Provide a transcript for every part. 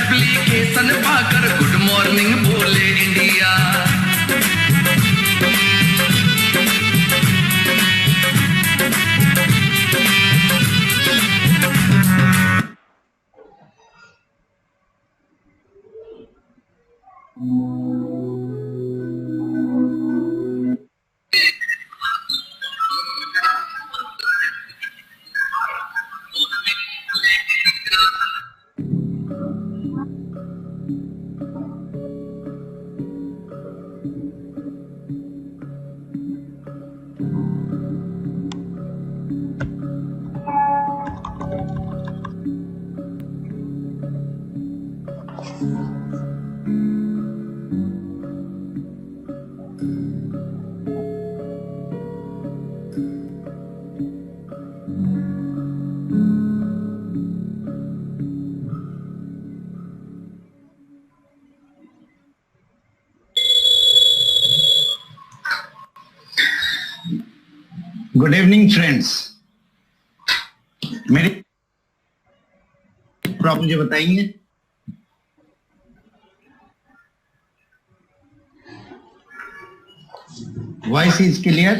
Application पाकर good morning बोले India. Good evening friends. मेरी आप मुझे बताएंगे? Voice is clear?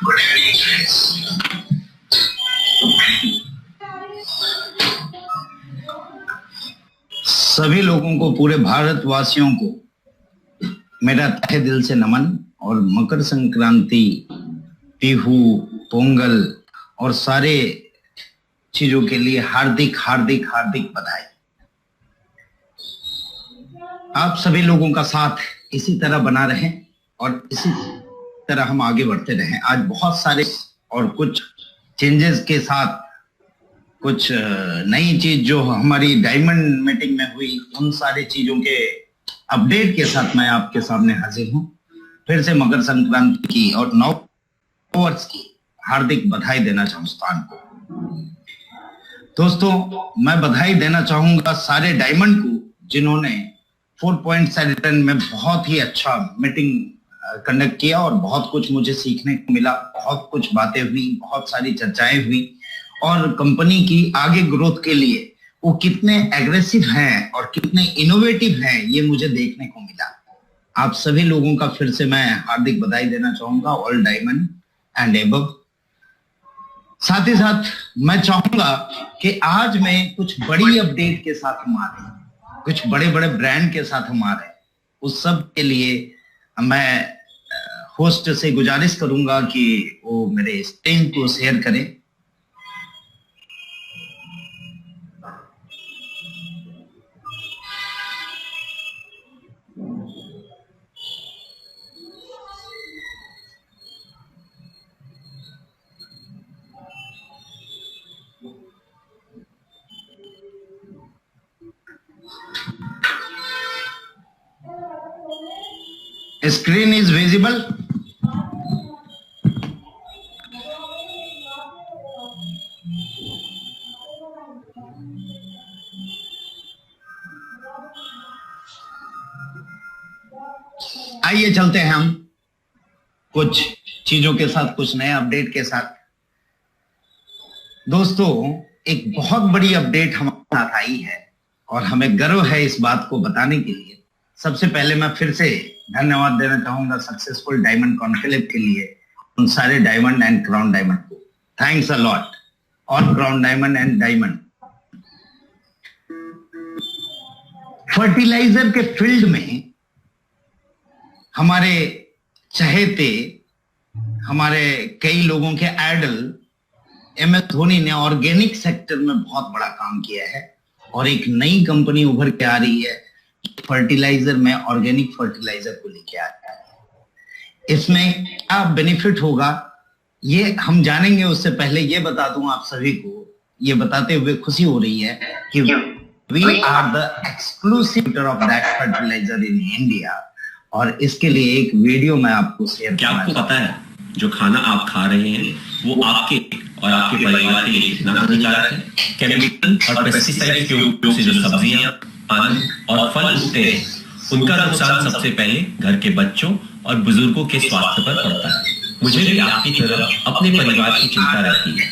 Good evening friends. सभी लोगों को, पूरे भारतवासियों को मेरा तहे दिल से नमन और मकर संक्रांति, बिहू, पोंगल और सारे चीजों के लिए हार्दिक हार्दिक हार्दिक बधाई। आप सभी लोगों का साथ इसी तरह बना रहे और इसी तरह हम आगे बढ़ते रहें। आज बहुत सारे और कुछ चेंजेस के साथ, कुछ नई चीज जो हमारी डायमंड मीटिंग में हुई, उन सारी चीजों के अपडेट के साथ मैं आपके सामने हाजिर हूं। फिर से मकर संक्रांति की और नव वर्ष की हार्दिक बधाई देना चाहूंगा को। दोस्तों, मैं बधाई देना चाहूंगा सारे डायमंड को जिन्होंने 4 पॉइंट सेशन में बहुत ही अच्छा मीटिंग कंडक्ट किया और बहुत कुछ मुझे सीखने को मिला। बहुत कुछ बातें हुई, बहुत सारी चर्चाएं हुई और कंपनी की आगे ग्रोथ के लिए वो कितने एग्रेसिव हैं और कितने इनोवेटिव हैं, ये मुझे देखने को मिला। आप सभी लोगों का फिर से मैं हार्दिक बधाई देना चाहूंगा, ऑल डायमंड एंड एबव। साथ ही साथ मैं चाहूंगा कि आज मैं कुछ बड़ी अपडेट के साथ हम आ रहे हैं, कुछ बड़े बड़े ब्रांड के साथ हम आ रहे हैं। उस सब के लिए मैं होस्ट से गुजारिश करूंगा कि वो मेरे स्क्रीन को शेयर करें। Screen is visible. आइए चलते हैं हम कुछ चीजों के साथ, कुछ नए अपडेट के साथ। दोस्तों, एक बहुत बड़ी अपडेट हमारे साथ आई है और हमें गर्व है इस बात को बताने के लिए। सबसे पहले मैं फिर से धन्यवाद देना चाहूंगा सक्सेसफुल डायमंड कॉन्क्लेव के लिए उन सारे डायमंड एंड क्राउन डायमंड को। Thanks a lot all crown diamond and diamond. Fertiliser के फील्ड में हमारे चहेते, हमारे कई लोगों के आइडल MS धोनी ने ऑर्गेनिक सेक्टर में बहुत बड़ा काम किया है और एक नई कंपनी उभर के आ रही है फर्टिलाइजर में, ऑर्गेनिक फर्टिलाइजर को लेके आ रहा है। इसमें क्या बेनिफिट होगा ये हम जानेंगे। उससे पहले ये बता दूं आप सभी को, ये बताते हुए खुशी हो रही है कि we are the exclusive of that fertiliser in India. और इसके लिए एक वीडियो मैं आपको शेयर क्या आपको पता है जो खाना आप खा रहे हैं वो आपके और आपके परिवार के लिए कितना हानिकारक है? केमिकल और पेस्टिसाइड के उपयोग से जो सब्जियां, अन्न और फल उगते हैं उनका नुकसान सबसे पहले घर के बच्चों और बुजुर्गों के स्वास्थ्य पर पड़ता है। मुझे भी आपकी तरह अपने परिवार की चिंता रहती है,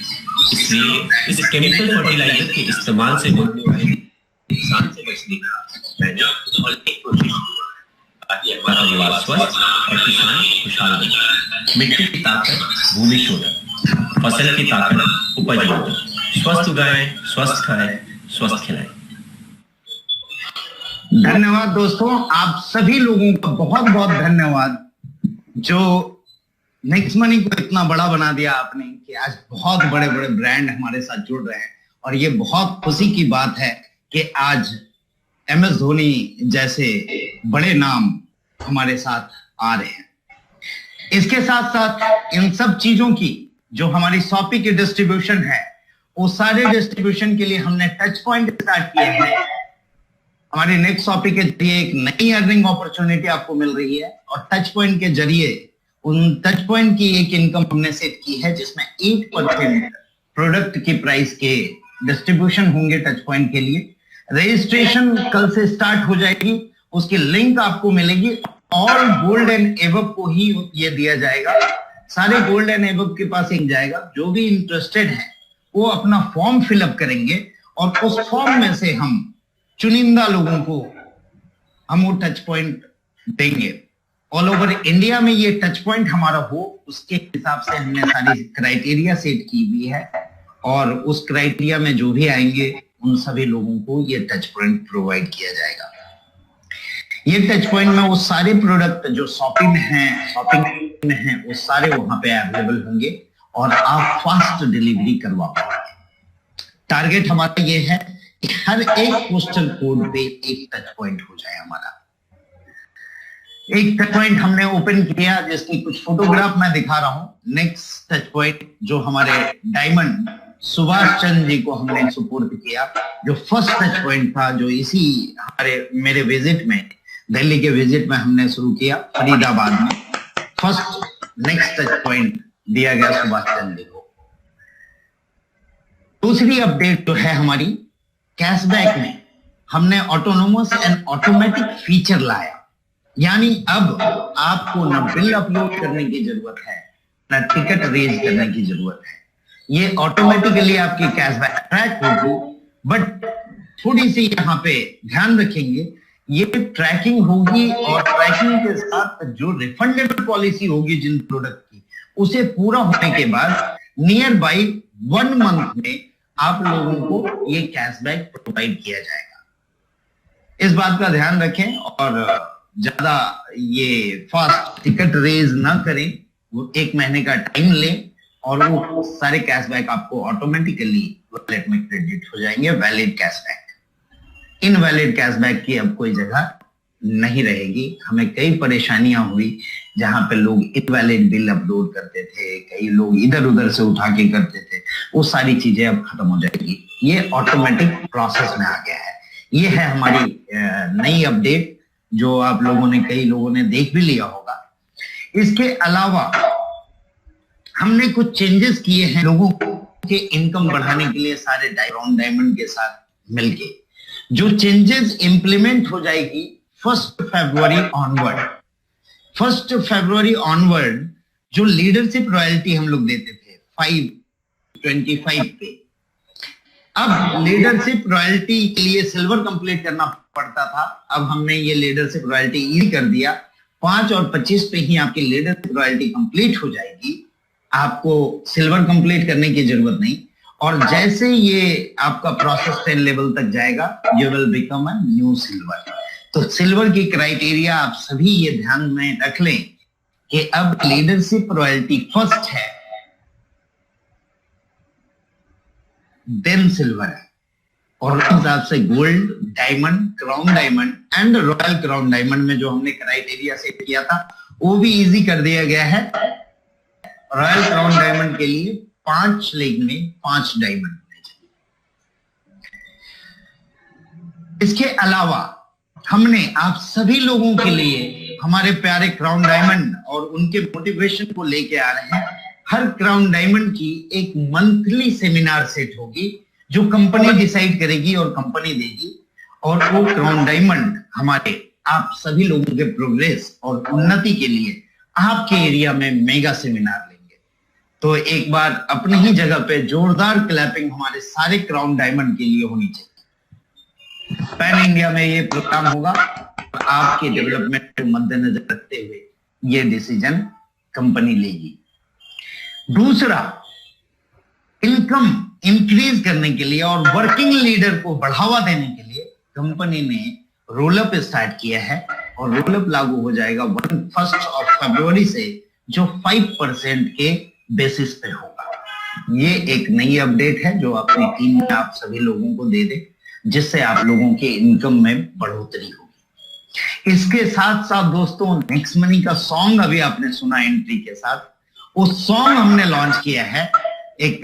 इसलिए इस केमिकल फर्टिलाइजर के इस्तेमाल से होने वाले नुकसान से बचने का मैंने और एक कोशिश की ताकि हमारा परिवार स्वस्थ और किसान खुशहाल रहे। मिट्टी की ताकत भूमि शोधक, फसल की ताकत उपज शोधक। स्वस्थ उगाएं, स्वस्थ खाएं, स्वस्थ खिलाएं। धन्यवाद दोस्तों, आप सभी लोगों का बहुत बहुत धन्यवाद जो नेक्स्ट मनी को इतना बड़ा बना दिया आपने कि आज बहुत बड़े बड़े ब्रांड हमारे साथ जुड़ रहे हैं। और ये बहुत खुशी की बात है कि आज MS धोनी जैसे बड़े नाम हमारे साथ आ रहे हैं। इसके साथ साथ इन सब चीजों की जो हमारी शॉपी की डिस्ट्रीब्यूशन है, वो सारे डिस्ट्रीब्यूशन के लिए हमने टच पॉइंट स्टार्ट किया है। हमारी नेक्स्ट शॉपी के जरिए एक नई अर्निंग अपॉर्चुनिटी आपको मिल रही है और टच पॉइंट के जरिए उन टच पॉइंट की एक इनकम हमने सेट की है जिसमें 8% प्रोडक्ट की प्राइस के डिस्ट्रीब्यूशन होंगे टच पॉइंट के लिए। रजिस्ट्रेशन कल से स्टार्ट हो जाएगी, उसकी लिंक आपको मिलेगी। ऑल गोल्ड एंड एबव को ही ये दिया जाएगा, सारे गोल्ड एंड एबव के पास एक जाएगा। जो भी इंटरेस्टेड है वो अपना फॉर्म फिलअप करेंगे और उस फॉर्म में से हम चुनिंदा लोगों को हम वो टच पॉइंट देंगे। ऑल ओवर इंडिया में ये टच पॉइंट हमारा हो, उसके हिसाब से हमने सारी क्राइटेरिया सेट की हुई है और उस क्राइटेरिया में जो भी आएंगे उन सभी लोगों को ये टच पॉइंट प्रोवाइड किया जाएगा। ये टच पॉइंट में वो सारे प्रोडक्ट जो शॉपिंग में हैं वो सारे वहां पे अवेलेबल होंगे और आप फास्ट डिलीवरी करवा पाओगे। टारगेट हमारा ये है कि हर एक पोस्टल कोड पे एक टच पॉइंट हो जाए हमारा। एक टच पॉइंट हमने ओपन किया जिसकी कुछ फोटोग्राफ मैं दिखा रहा हूं। नेक्स्ट टच पॉइंट जो हमारे डायमंड सुभाष चंद्र जी को हमने सुपुर्द किया, जो फर्स्ट टच पॉइंट था, जो इसी मेरे विजिट में, दिल्ली के विजिट में हमने शुरू किया फरीदाबाद में। फर्स्ट नेक्स्ट टच पॉइंट दिया गया सुभाष चंद्र जी को। दूसरी अपडेट जो है हमारी कैशबैक में, हमने ऑटोनोमस एंड ऑटोमेटिक फीचर लाया। यानी अब आपको न बिल अपलोड करने की जरूरत है, न टिकट रेज करने की जरूरत है। ये ऑटोमेटिकली आपकी कैशबैक ट्रैक होगी। बट थोड़ी सी यहाँ पे ध्यान रखेंगे, ये ट्रैकिंग होगी और ट्रैकिंग के साथ जो रिफंडेबल पॉलिसी होगी जिन प्रोडक्ट की, उसे पूरा होने के बाद नियर बाई 1 मंथ में आप लोगों को ये कैशबैक प्रोवाइड किया जाएगा। इस बात का ध्यान रखें और ज्यादा ये फास्ट टिकट रेज ना करें। वो 1 महीने का टाइम लें और वो सारे कैशबैक आपको ऑटोमेटिकली वॉलेट में क्रेडिट हो जाएंगे। वैलिड कैशबैक, इनवैलिड कैशबैक की अब कोई जगह नहीं रहेगी। हमें कई परेशानियां हुई जहां पे लोग इनवैलिड बिल अपलोड करते थे, कई लोग इधर उधर से उठा के करते थे, वो सारी चीजें अब खत्म हो जाएगी। ये ऑटोमेटिक प्रोसेस में आ गया है। ये है हमारी नई अपडेट जो आप लोगों ने, कई लोगों ने देख भी लिया होगा। इसके अलावा हमने कुछ चेंजेस किए हैं लोगों के इनकम बढ़ाने के लिए सारे क्राउन डायमंड के साथ मिलके। जो चेंजेस इंप्लीमेंट हो जाएगी 1 फरवरी ऑनवर्ड। 1 फरवरी ऑनवर्ड जो लीडरशिप रॉयल्टी हम लोग देते थे 525 पे, अब लीडरशिप रॉयल्टी के लिए सिल्वर कंप्लीट करना पड़ता था। अब हमने ये लीडरशिप रॉयल्टी इजी कर दिया। 5 और 25 पे ही आपकी लीडरशिप रॉयल्टी कंप्लीट हो जाएगी, आपको सिल्वर कंप्लीट करने की जरूरत नहीं। और जैसे ये आपका प्रोसेस 10 लेवल तक जाएगा, you will become a new silver. तो सिल्वर की क्राइटेरिया आप सभी ये ध्यान में रख लें कि अब लीडरशिप रॉयल्टी फर्स्ट है, देन सिल्वर है। और उस हिसाब से gold, diamond, crown diamond and royal crown diamond में जो हमने क्राइटेरिया सेट किया था वो भी इजी कर दिया गया है। रॉयल क्राउन डायमंड के लिए 5 लेग में 5 डायमंड होने चाहिए। इसके अलावा हमने आप सभी लोगों के लिए हमारे प्यारे क्राउन डायमंड और उनके मोटिवेशन को लेके आ रहे हैं। हर क्राउन डायमंड की एक मंथली सेमिनार सेट होगी जो कंपनी डिसाइड करेगी और कंपनी देगी। और वो क्राउन डायमंड हमारे आप सभी लोगों के प्रोग्रेस और उन्नति के लिए आपके एरिया में मेगा सेमिनार लेंगे। तो एक बार अपनी ही जगह पे जोरदार क्लैपिंग हमारे सारे क्राउन डायमंड के लिए होनी चाहिए। पैन इंडिया में ये प्रोग्राम होगा, आपके डेवलपमेंट को मद्देनजर रखते हुए ये डिसीजन कंपनी लेगी। दूसरा, इनकम इंक्रीज करने के लिए और वर्किंग लीडर को बढ़ावा देने के लिए कंपनी ने रोलअप स्टार्ट किया है और रोलअप लागू हो जाएगा 1 फरवरी से, जो 5% के बेसिस पे होगा। ये एक नई अपडेट है जो अपनी टीम में आप सभी लोगों को दे दे, जिससे आप लोगों के इनकम में बढ़ोतरी होगी। इसके साथ साथ दोस्तों, नेक्स्ट मनी का सॉन्ग अभी आपने सुना एंट्री के साथ, उस सॉन्ग हमने लॉन्च किया है। एक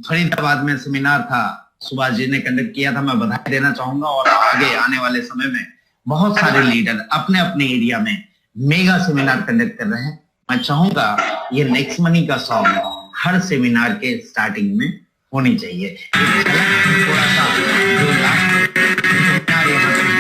फरीदाबाद में सेमिनार था, सुभाष जी ने कंडक्ट किया था, मैं बधाई देना चाहूंगा। और आगे आने वाले समय में बहुत सारे लीडर अपने अपने एरिया में मेगा सेमिनार कंडक्ट कर रहे हैं। मैं चाहूंगा ये नेक्स्ट मनी का सॉन्ग हर सेमिनार के स्टार्टिंग में होनी चाहिए। थोड़ा सा जो लास्ट सेमिनार यहाँ पे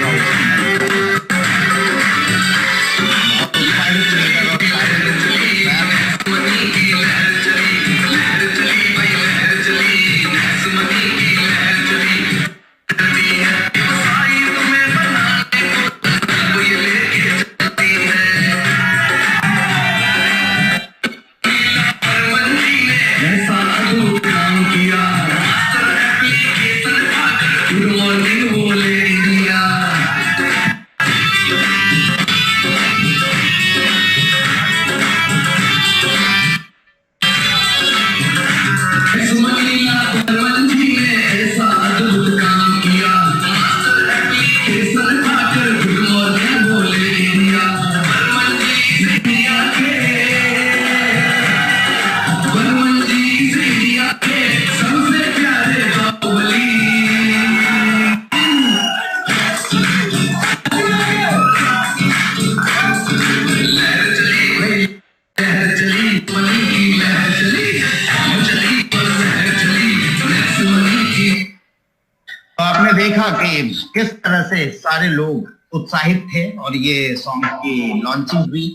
हुआ देखा कि किस तरह से सारे लोग उत्साहित थे और ये सॉन्ग की लॉन्चिंग हुई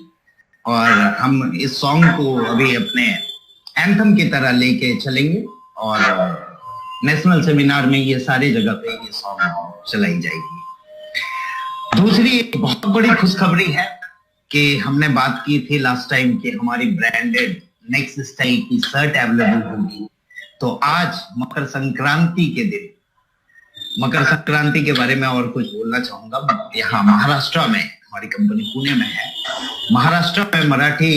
और हम इस सॉन्ग को अभी अपने एंथम की तरह लेके चलेंगे और नेशनल सेमिनार में ये सारी जगह पे ये सॉन्ग चलाई जाएगी। दूसरी बहुत बड़ी खुशखबरी है कि हमने बात की थी लास्ट टाइम कि हमारी ब्रांडेड नेक्स्ट स्टाइल की शर्ट अवेलेबल होगी। तो आज मकर संक्रांति के दिन, मकर संक्रांति के बारे में और कुछ बोलना चाहूंगा। यहाँ महाराष्ट्र में हमारी कंपनी पुणे में है। महाराष्ट्र में मराठी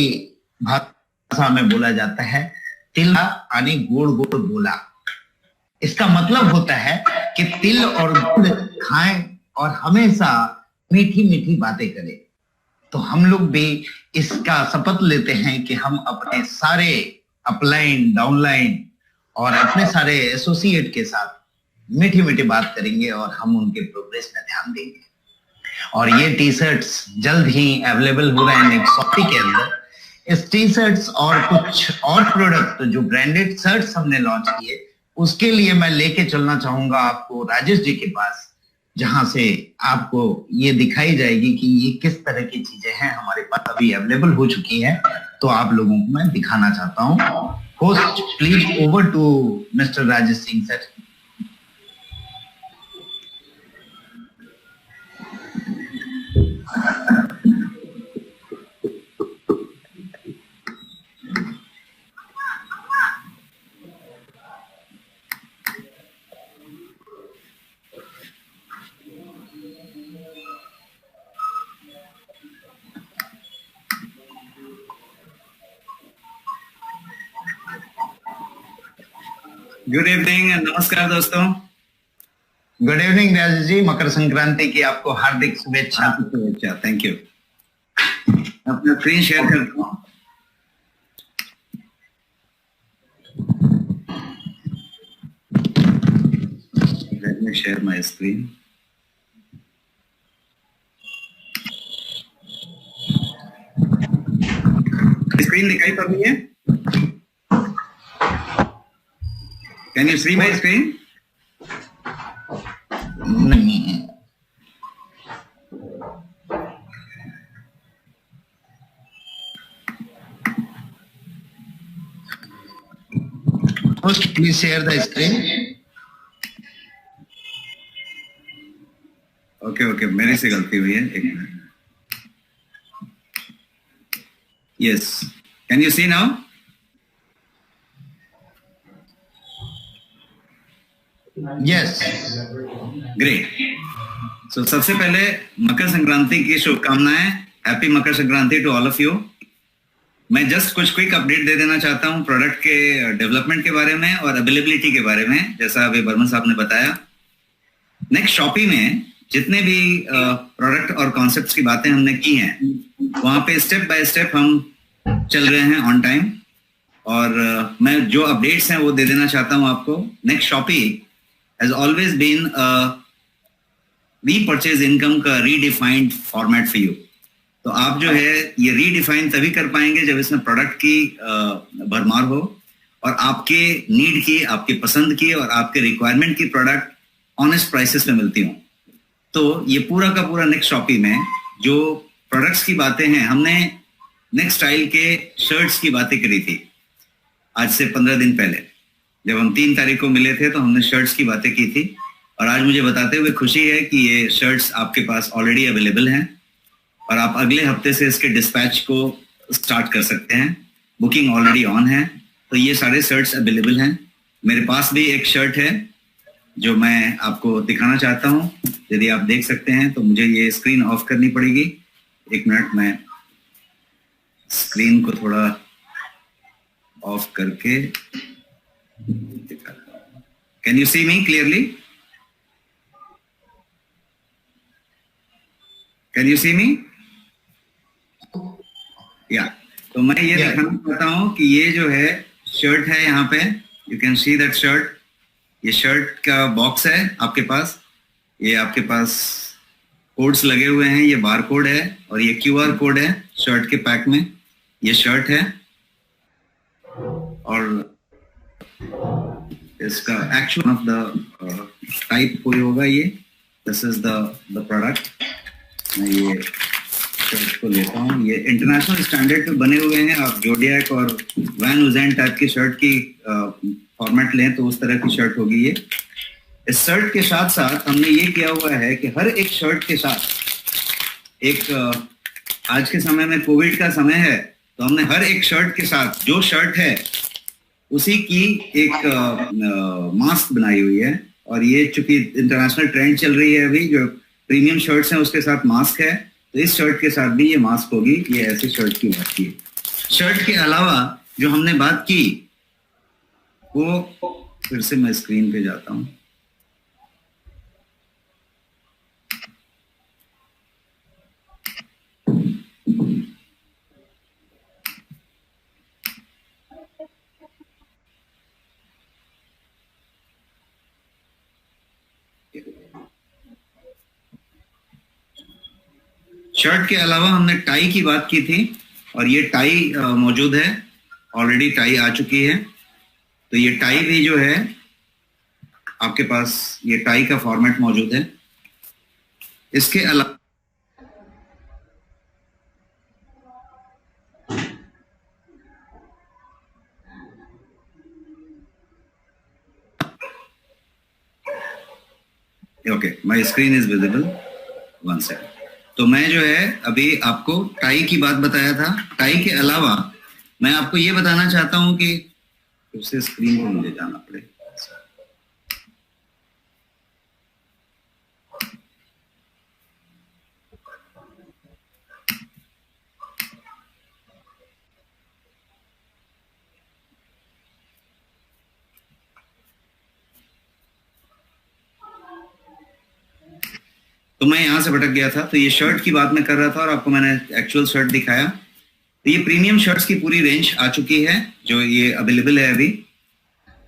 भाषा में बोला जाता है तिला आणि गोड गोड बोला। इसका मतलब होता है कि तिल और गुड़ खाएं और हमेशा मीठी मीठी बातें करें। तो हम लोग भी इसका शपथ लेते हैं कि हम अपने सारे अपलाइन, डाउनलाइन और अपने सारे एसोसिएट के साथ मीठी मीठी बात करेंगे और हम उनके प्रोग्रेस में ध्यान देंगे। और ये टी शर्ट्स जल्द ही अवेलेबल हो रहे हैं नेक्स्ट शॉपी के अंदर। इस टी शर्ट्स और कुछ और प्रोडक्ट जो ब्रांडेड शर्ट्स हमने लॉन्च किए, उसके लिए मैं लेके चलना चाहूंगा आपको राजेश जी के पास, जहां से आपको ये दिखाई जाएगी कि ये किस तरह की चीजें हैं हमारे पास अभी अवेलेबल हो चुकी है। तो आप लोगों को मैं दिखाना चाहता हूँ। Host please over to mister Rajesh Singh sir. Good evening, नमस्कार दोस्तों। गुड इवनिंग राजेश जी, मकर संक्रांति की आपको हार्दिक शुभेच्छा। Thank you. अपना स्क्रीन शेयर करता हूँ। Let me share my screen. Screen दिखाई पड़ रही है? Can you see my screen? नहीं है। host, please share the screen. Okay मेरे से गलती हुई है, एक minute. Yes, can you see now? Yes. Great. So सबसे पहले मकर संक्रांति की शुभकामनाएं. Happy Makar Sankranti to all of you. मैं जस्ट कुछ क्विक अपडेट दे देना चाहता हूं प्रोडक्ट के डेवलपमेंट के बारे में और अवेलेबिलिटी के बारे में, जैसा अभी बर्मन साहब ने बताया. नेक्स्ट शॉपी में जितने भी प्रोडक्ट और कॉन्सेप्ट्स की बातें हमने की हैं, वहां पे स्टेप बाय स्टेप हम चल रहे हैं ऑन टाइम. और मैं जो अपडेट्स हैं वो दे देना चाहता हूं आपको. Next Shoppy has always been repurchase income का रीडिफाइंड फॉर्मेट फॉर यू. तो आप जो है ये रीडिफाइन तभी कर पाएंगे जब इसमें प्रोडक्ट की भरमार हो और आपके नीड की, आपकी पसंद की और आपके रिक्वायरमेंट की प्रोडक्ट ऑनेस्ट प्राइसेस में मिलती हों. तो ये पूरा का पूरा नेक्स्ट शॉपी में जो प्रोडक्ट्स की बातें हैं, हमने नेक्स्ट स्टाइल के शर्ट्स की बातें करी थी आज से 15 दिन पहले. जब हम 3 तारीख को मिले थे तो हमने शर्ट्स की बातें की थी और आज मुझे बताते हुए खुशी है कि ये शर्ट्स आपके पास ऑलरेडी अवेलेबल हैं और आप अगले हफ्ते से इसके डिस्पैच को स्टार्ट कर सकते हैं. बुकिंग ऑलरेडी ऑन है. तो ये सारे शर्ट्स अवेलेबल हैं. मेरे पास भी एक शर्ट है जो मैं आपको दिखाना चाहता हूं. यदि आप देख सकते हैं तो मुझे ये स्क्रीन ऑफ करनी पड़ेगी. एक मिनट, मैं स्क्रीन को थोड़ा ऑफ करके दिखाता हूं. Can you see me clearly? Can you see me? Yeah, तो मैं ये दिखाना चाहता हूं कि ये जो है शर्ट है, यहाँ पे you can see that shirt. ये शर्ट का बॉक्स है आपके पास. ये आपके पास कोड्स लगे हुए हैं. ये बार कोड है और ये QR कोड है शर्ट के पैक में. ये शर्ट है और इसका एक्चुअल ऑफ द टाइप कोई होगा. ये दिस इज द प्रोडक्ट. मैं ये शर्ट को लेता हूँ. ये इंटरनेशनल स्टैंडर्ड पे बने हुए हैं. आप जोडियक और वैन उजैन टाइप की शर्ट की फॉर्मेट लें तो उस तरह की शर्ट होगी ये. इस शर्ट के साथ साथ हमने ये किया हुआ है कि हर एक शर्ट के साथ एक आज के समय में कोविड का समय है तो हमने हर एक शर्ट के साथ जो शर्ट है उसी की एक मास्क बनाई हुई है. और ये चूंकि इंटरनेशनल ट्रेंड चल रही है अभी, जो प्रीमियम शर्ट्स हैं उसके साथ मास्क है, तो इस शर्ट के साथ भी ये मास्क होगी. ये ऐसे शर्ट की बात की. शर्ट के अलावा जो हमने बात की वो, फिर से मैं स्क्रीन पे जाता हूं. शर्ट के अलावा हमने टाई की बात की थी और ये टाई मौजूद है. ऑलरेडी टाई आ चुकी है. तो ये टाई भी जो है आपके पास, ये टाई का फॉर्मेट मौजूद है. इसके अलावा okay, my screen is visible. 1 second. तो मैं जो है अभी आपको टाई की बात बताया था. टाई के अलावा मैं आपको ये बताना चाहता हूं कि फिर से स्क्रीन को मुझे जाना पड़े. तो मैं यहां से भटक गया था. तो ये शर्ट की बात मैं कर रहा था और आपको मैंने एक्चुअल शर्ट दिखाया. तो ये प्रीमियम शर्ट्स की पूरी रेंज आ चुकी है जो ये अवेलेबल है अभी.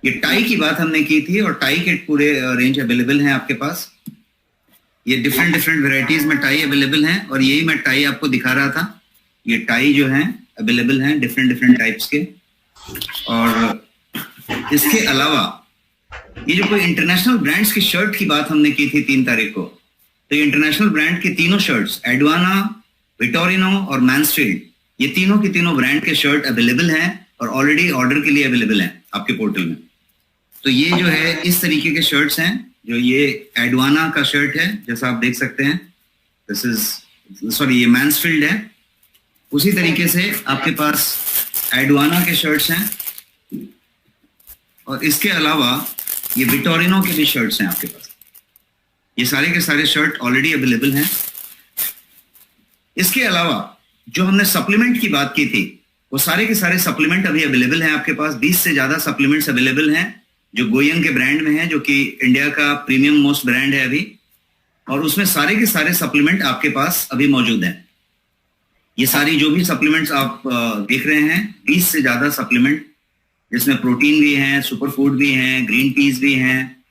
ये टाई की बात हमने की थी और टाई के पूरे रेंज अवेलेबल हैं आपके पास. ये डिफरेंट वेराइटीज में टाई अवेलेबल हैं और यही मैं टाई आपको दिखा रहा था. ये टाई जो है अवेलेबल हैं डिफरेंट टाइप्स के. और इसके अलावा ये जो कोई इंटरनेशनल ब्रांड्स की शर्ट की बात हमने की थी 3 तारीख को, तो इंटरनेशनल ब्रांड के तीनों शर्ट्स, एडवाना, विटोरिनो और मैनसफील्ड, ये तीनों की तीनों ब्रांड के शर्ट अवेलेबल हैं और ऑलरेडी ऑर्डर के लिए अवेलेबल हैं आपके पोर्टल में. तो ये जो है इस तरीके के शर्ट्स हैं, जो ये एडवाना का शर्ट है जैसा आप देख सकते हैं, दिस इज सॉरी ये मैंसफील्ड है। उसी तरीके से आपके पास एडवाना के शर्ट्स हैं, और इसके अलावा ये विटोरिनो के भी शर्ट्स हैं आपके पास। ये सारे के सारे शर्ट ऑलरेडी अवेलेबल हैं। इसके अलावा जो हमने सप्लीमेंट की बात की थी, वो सारे के सारे सप्लीमेंट अभी अवेलेबल हैं आपके पास। 20 से ज्यादा सप्लीमेंट्स अवेलेबल हैं जो गोयंग के ब्रांड में है, जो कि इंडिया का प्रीमियम मोस्ट ब्रांड है अभी, और उसमें सारे के सारे सप्लीमेंट आपके पास अभी मौजूद हैं। ये सारी जो भी सप्लीमेंट्स आप देख रहे हैं, 20 से ज्यादा सप्लीमेंट, जिसमें प्रोटीन भी हैं, सुपर फूड भी हैं, ग्रीन पीस भी हैं,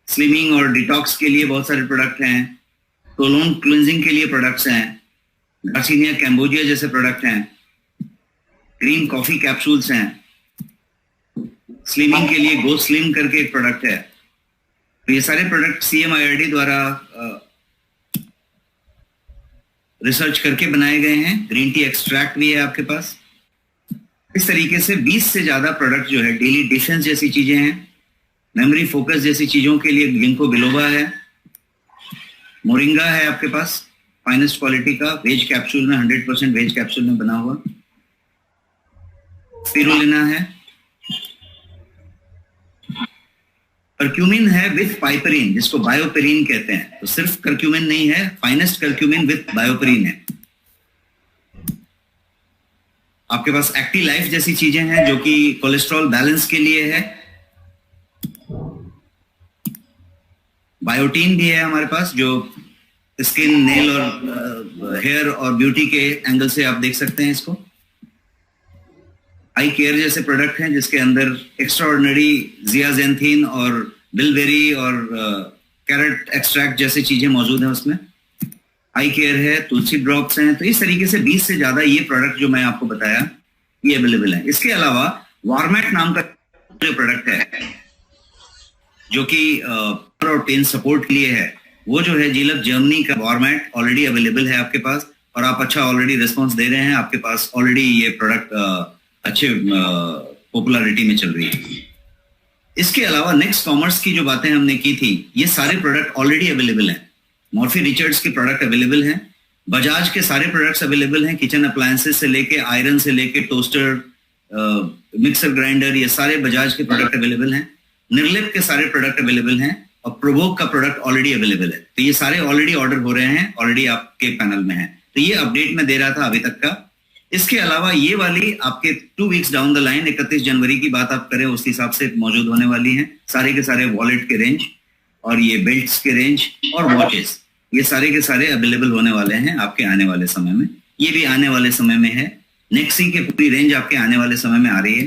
स्लिमिंग और डिटॉक्स के लिए बहुत सारे प्रोडक्ट हैं, कोलोन क्लिंजिंग के लिए प्रोडक्ट्स हैं, गार्सिनिया कैम्बोजिया जैसे प्रोडक्ट हैं, ग्रीन कॉफी कैप्सूल्स हैं, स्लिमिंग के लिए गो स्लिम करके एक प्रोडक्ट है। तो ये सारे प्रोडक्ट CMIRD द्वारा रिसर्च करके बनाए गए हैं। ग्रीन टी एक्सट्रैक्ट भी है आपके पास। इस तरीके से 20 से ज्यादा प्रोडक्ट जो है, डेली डिफेंस जैसी चीजें हैं, मेमोरी फोकस जैसी चीजों के लिए गिंको बिलोबा है, मोरिंगा है आपके पास फाइनेस्ट क्वालिटी का, वेज कैप्सूल में, 100% वेज कैप्सूल में बना हुआ, स्पिरुलिना है, कर्क्यूमिन है विथ पाइपरीन, जिसको बायोपेरिन कहते हैं। तो सिर्फ कर्क्यूमिन नहीं है, फाइनेस्ट कर्क्यूमिन विथ बायोपेरिन है। आपके पास एक्टिव लाइफ जैसी चीजें हैं जो कि कोलेस्ट्रॉल बैलेंस के लिए है। बायोटीन भी है हमारे पास, जो स्किन, नेल और हेयर और ब्यूटी के एंगल से आप देख सकते हैं इसको। आई केयर जैसे प्रोडक्ट हैं जिसके अंदर एक्स्ट्राऑर्डिनरी जियाजेंथिन और बिलबेरी और कैरेट एक्सट्रैक्ट जैसी चीजें मौजूद हैं उसमें। आई केयर है, तुलसी ड्रॉप्स हैं। तो इस तरीके से 20 से ज्यादा ये प्रोडक्ट जो मैं आपको बताया ये अवेलेबल है। इसके अलावा वार्मेट नाम का जो प्रोडक्ट है जो कि और पेन सपोर्ट के लिए है, वो जो है जीलक जर्मनी का वार्मेट ऑलरेडी अवेलेबल है आपके पास, और आप अच्छा ऑलरेडी रिस्पॉन्स दे रहे हैं। आपके पास ऑलरेडी ये प्रोडक्ट अच्छे पॉपुलैरिटी में चल रही है। इसके अलावा नेक्स्ट कॉमर्स की जो बातें हमने की थी, ये सारे प्रोडक्ट ऑलरेडी अवेलेबल हैं। मॉर्फी रिचर्ड्स के प्रोडक्ट अवेलेबल हैं, बजाज के सारे प्रोडक्ट्स अवेलेबल हैं, किचन अप्लायंसेस से लेके आयरन से लेके टोस्टर, मिक्सर ग्राइंडर, ये सारे बजाज के प्रोडक्ट अवेलेबल हैं। निर्लिप के सारे प्रोडक्ट अवेलेबल हैं, और प्रोवोक का प्रोडक्ट ऑलरेडी अवेलेबल है। तो ये सारे ऑलरेडी ऑर्डर हो रहे हैं, ऑलरेडी आपके पैनल में है। तो ये अपडेट मैं दे रहा था अभी तक का। इसके अलावा ये वाली आपके 2 वीक्स डाउन द लाइन, 31 जनवरी की बात आप करें, उस हिसाब से मौजूद होने वाली हैं सारे के सारे वॉलेट के रेंज, और ये बेल्ट्स के रेंज और वॉचेस, ये सारे के सारे अवेलेबल होने वाले हैं आपके आने वाले समय में। ये भी आने वाले समय में है। नेक्सी के पूरी रेंज आपके आने वाले समय में आ रही है।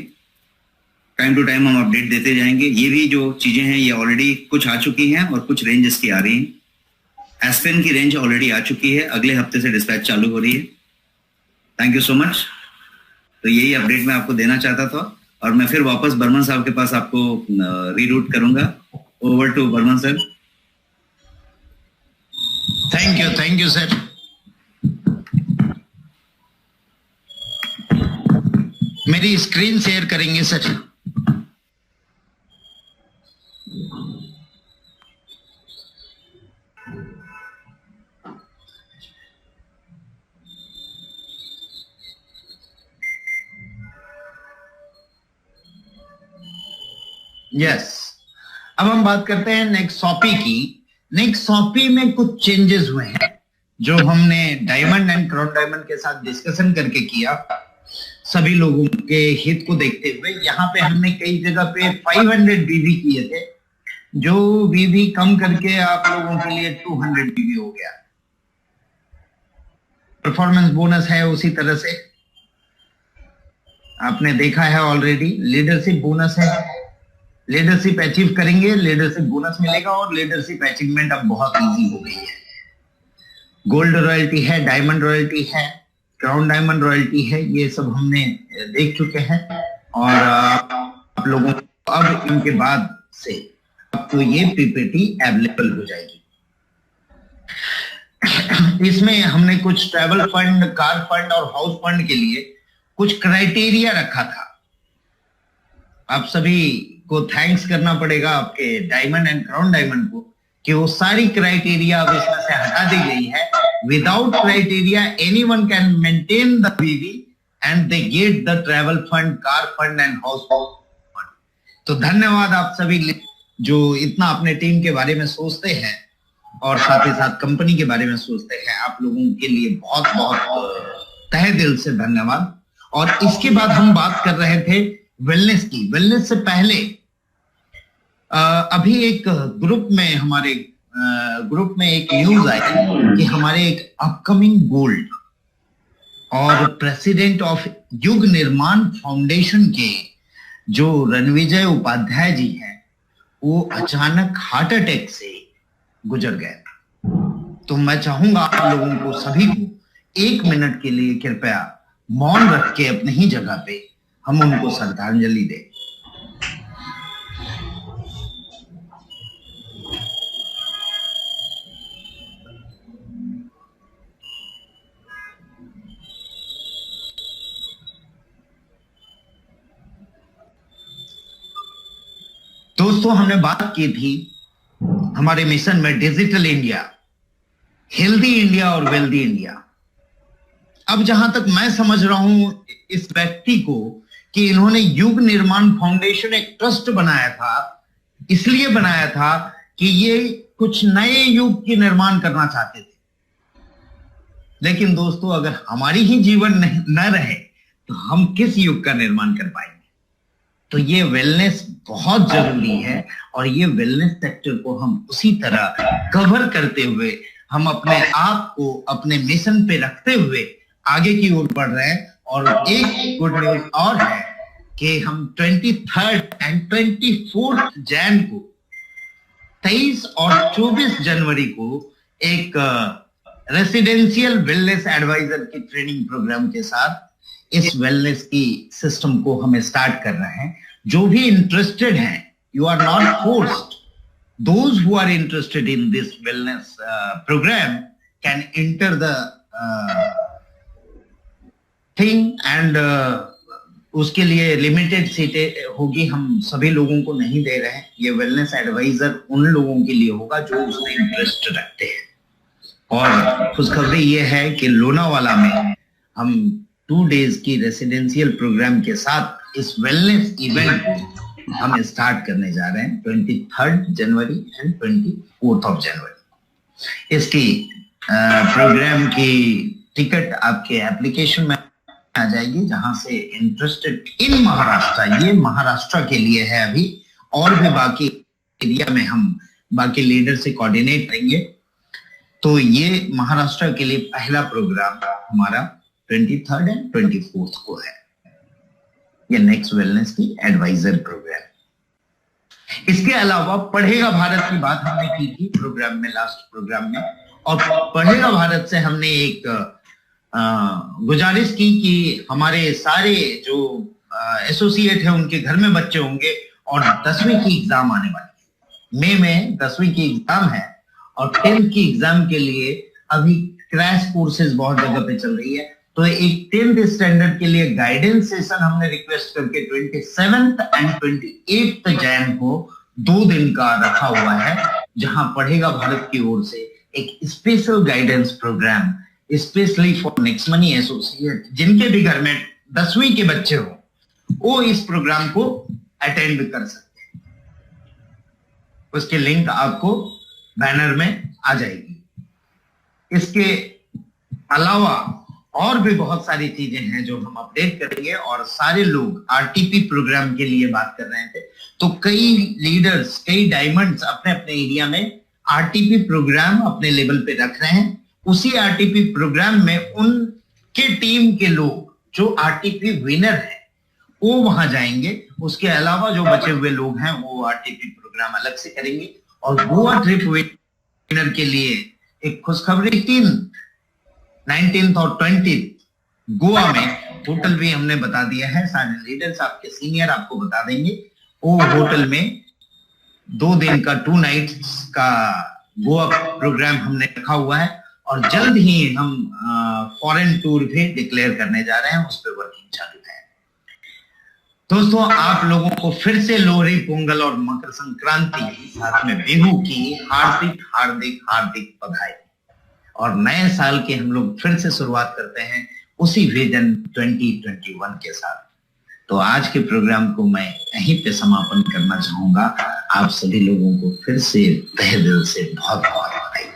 टाइम टू टाइम हम अपडेट देते जाएंगे। ये भी जो चीजें हैं ये ऑलरेडी कुछ आ चुकी हैं और कुछ रेंज इसकी आ रही है। एस्पेन की रेंज ऑलरेडी आ चुकी है, अगले हफ्ते से डिस्पैच चालू हो रही है। Thank you so much. तो यही अपडेट मैं आपको देना चाहता था, और मैं फिर वापस बर्मन साहब के पास आपको रीरूट करूंगा। Over to Burman sir. Thank you sir. मेरी स्क्रीन शेयर करेंगे सर? यस। अब हम बात करते हैं नेक्सॉपी की। नेक्सॉपी में कुछ चेंजेस हुए हैं जो हमने डायमंड एंड क्राउन डायमंड के साथ डिस्कशन करके किया, सभी लोगों के हित को देखते हुए। यहाँ पे हमने कई जगह पे 500 बीबी किए थे, जो बीबी कम करके आप लोगों के लिए 200 बीबी हो गया। परफॉर्मेंस बोनस है उसी तरह से, आपने देखा है ऑलरेडी। लीडरशिप बोनस है, लीडरशिप अचीव करेंगे लीडरशिप बोनस मिलेगा, और लीडरशिप अचीवमेंट अब बहुत इजी हो गई है। गोल्ड रॉयल्टी है, डायमंड रॉयल्टी है, क्राउन डायमंड रॉयल्टी है, ये सब हमने देख चुके हैं। और आप लोगों को अब इनके बाद से आपको ये पीपीटी अवेलेबल हो जाएगी। इसमें हमने कुछ ट्रैवल फंड, कार फंड और हाउस फंड के लिए कुछ क्राइटेरिया रखा था। आप सभी को थैंक्स करना पड़ेगा आपके डायमंड एंड क्राउन डायमंड को कि वो सारी क्राइटेरिया अब इसमें से हटा दी गई है. Without criteria anyone can maintain the BV and they get the travel fund, car fund and house fund. तो धन्यवाद आप सभी जो इतना अपने टीम के बारे में सोचते हैं और साथ ही साथ कंपनी के बारे में सोचते हैं. आप लोगों के लिए बहुत बहुत तहे दिल से धन्यवाद. और इसके बाद हम बात कर रहे थे वेलनेस की. वेलनेस से पहले अभी एक ग्रुप में हमारे ग्रुप में एक न्यूज आई कि हमारे एक अपकमिंग गोल्ड और प्रेसिडेंट ऑफ युग निर्माण फाउंडेशन के जो रणविजय उपाध्याय जी हैं वो अचानक हार्ट अटैक से गुजर गए. तो मैं चाहूंगा आप लोगों को सभी को 1 मिनट के लिए कृपया मौन रख के अपनी ही जगह पे हम उनको श्रद्धांजलि दें. दोस्तों, हमने बात की थी हमारे मिशन में डिजिटल इंडिया, हेल्दी इंडिया और वेल्दी इंडिया. अब जहां तक मैं समझ रहा हूं इस व्यक्ति को कि इन्होंने युग निर्माण फाउंडेशन एक ट्रस्ट बनाया था, इसलिए बनाया था कि ये कुछ नए युग की निर्माण करना चाहते थे. लेकिन दोस्तों, अगर हमारी ही जीवन न रहे तो हम किस युग का निर्माण कर पाएंगे? तो ये वेलनेस बहुत जरूरी है और ये वेलनेस सेक्टर को हम उसी तरह कवर करते हुए हम अपने आप को अपने मिशन पे रखते हुए आगे की ओर बढ़ रहे हैं. और एक गुड न्यूज और है कि हम 23 एंड 24 जैन को, 23 और 24 जनवरी को एक रेसिडेंशियल वेलनेस एडवाइजर की ट्रेनिंग प्रोग्राम के साथ इस वेलनेस की सिस्टम को हम स्टार्ट कर रहे हैं. जो भी इंटरेस्टेड हैं, you are not forced. Those who are interested in this wellness programme can enter the thing and उसके लिए लिमिटेड सीटें होगी. हम सभी लोगों को नहीं दे रहे हैं. ये वेलनेस एडवाइजर उन लोगों के लिए होगा जो उसमें इंटरेस्ट रखते हैं. और खुशखबरी ये है कि लोनावाला में हम 2 डेज की रेसिडेंशियल प्रोग्राम के साथ इस वेलनेस इवेंट को हम स्टार्ट करने जा रहे हैं 23 जनवरी एंड 24 जनवरी. इसकी प्रोग्राम की टिकट आपके एप्लीकेशन में आ जाएगी. जहां से इंटरेस्टेड इन महाराष्ट्र, ये महाराष्ट्र के लिए है अभी, और भी बाकी एरिया में हम बाकी लीडर से कोऑर्डिनेट करेंगे. तो ये महाराष्ट्र के लिए पहला प्रोग्राम हमारा 23 एंड 24 को है. ये नेक्स्ट वेलनेस की एडवाइजर प्रोग्राम. इसके अलावा पढ़ेगा भारत की बात हमने की थी प्रोग्राम में, लास्ट प्रोग्राम में. और पढ़ेगा भारत से हमने एक गुजारिश की कि हमारे सारे जो एसोसिएट है उनके घर में बच्चे होंगे और 10वीं की एग्जाम आने वाली है. मई में 10वीं की एग्जाम है और 10th की एग्जाम के लिए अभी क्रैश कोर्सेज बहुत जगह पे चल रही है. तो एक 10th स्टैंडर्ड के लिए गाइडेंस सेशन हमने रिक्वेस्ट करके 27th एंड 28th जैन को 2 दिन का रखा हुआ है, जहां पढ़ेगा भारत की ओर से एक special guidance programme specially for Next Money associate, जिनके भी घर में 10वीं के बच्चे हो, वो इस प्रोग्राम को अटेंड कर सकते हैं. उसकी लिंक आपको बैनर में आ जाएगी. इसके अलावा और भी बहुत सारी चीजें हैं जो हम अपडेट करेंगे. और सारे लोग आरटीपी प्रोग्राम के लिए बात कर रहे थे, तो कई लीडर्स, कई डायमंड्स अपने अपने एरिया में आरटीपी प्रोग्राम अपने लेवल पे रख रहे हैं. उसी आरटीपी प्रोग्राम में उनके टीम के लोग जो आरटीपी विनर है वो वहां जाएंगे. उसके अलावा जो बचे हुए लोग हैं वो आरटीपी प्रोग्राम अलग से करेंगे. और गोवा ट्रिप विनर के लिए एक खुशखबरी, 19th और 20th गोवा में होटल भी हमने बता दिया है. सारे लीडर्स आपके सीनियर आपको बता देंगे. वो होटल में 2 दिन का 2 नाइट्स का गोवा प्रोग्राम हमने रखा हुआ है. और जल्द ही हम फॉरेन टूर भी डिक्लेयर करने जा रहे हैं, उस पर वर्किंग चालू है. दोस्तों, आप लोगों को फिर से लोहड़ी, पोंगल और मकर संक्रांति साथ में बिहू की हार्दिक हार्दिक हार्दिक बधाई। और नए साल की हम लोग फिर से शुरुआत करते हैं उसी विजन 2021 के साथ। तो आज के प्रोग्राम को मैं यहीं पे समापन करना चाहूंगा। आप सभी लोगों को फिर से तहे दिल से बहुत बहुत बधाई।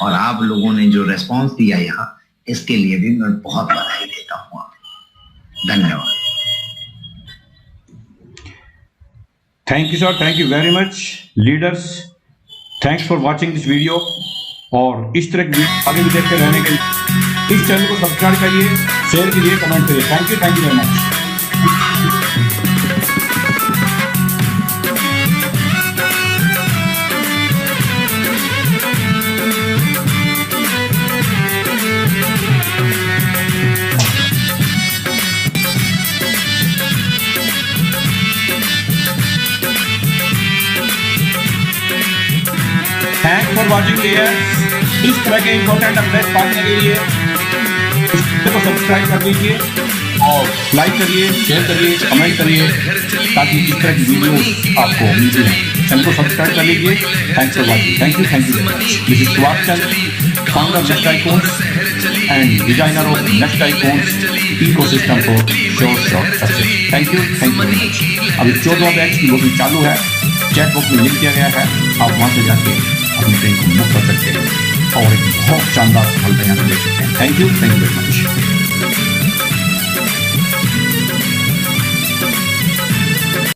और आप लोगों ने जो रेस्पॉन्स दिया यहाँ, इसके लिए भी मैं बहुत बधाई देता हूँ। धन्यवाद। Thank you sir, thank you very much leaders. Thanks for watching this video. और इस तरह की आगे भी देखते रहने के लिए इस चैनल को सब्सक्राइब करिए, शेयर कीजिए, कमेंट करिए। Thank you very much. Thanks for watching इस तरह के इंपॉर्टेंट अपडेट पाने के लिए इस चैनल को सब्सक्राइब कर दीजिए और लाइक करिए, शेयर करिए, कमेंट करिए, ताकि इस तरह की वीडियो आपको मिलती रहे। चैनल को सब्सक्राइब कर लीजिए। Thanks for watching. Thank you this is Subhash Chandra, founder next icons and designer of next icons ecosystem for sure success. Thank you very much. अभी 14 बैच की वोटिंग चालू है, चैट बॉक्स में लिंक किया गया है, आप वहां से जाके अपने ट्रेन को बुक कर सकते हैं और एक बहुत शानदार सफलता यहाँ से ले सकते हैं। Thank you very much.